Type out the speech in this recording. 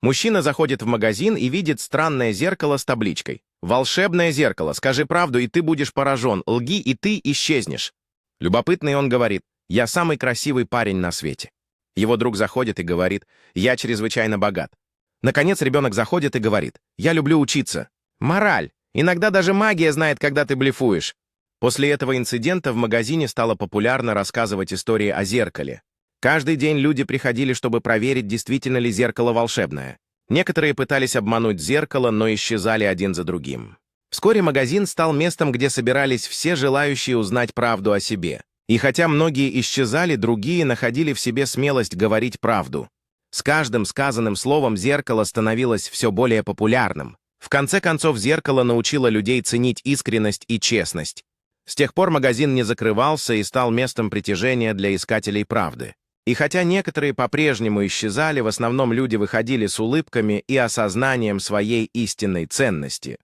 Мужчина заходит в магазин и видит странное зеркало с табличкой. «Волшебное зеркало, скажи правду, и ты будешь поражен. Лги, и ты исчезнешь». Любопытный он говорит: «Я самый красивый парень на свете». Его друг заходит и говорит: «Я чрезвычайно богат». Наконец ребенок заходит и говорит: «Я люблю учиться». Мораль. Иногда даже магия знает, когда ты блефуешь. После этого инцидента в магазине стало популярно рассказывать истории о зеркале. Каждый день люди приходили, чтобы проверить, действительно ли зеркало волшебное. Некоторые пытались обмануть зеркало, но исчезали один за другим. Вскоре магазин стал местом, где собирались все желающие узнать правду о себе. И хотя многие исчезали, другие находили в себе смелость говорить правду. С каждым сказанным словом зеркало становилось все более популярным. В конце концов, зеркало научило людей ценить искренность и честность. С тех пор магазин не закрывался и стал местом притяжения для искателей правды. И хотя некоторые по-прежнему исчезали, в основном люди выходили с улыбками и осознанием своей истинной ценности.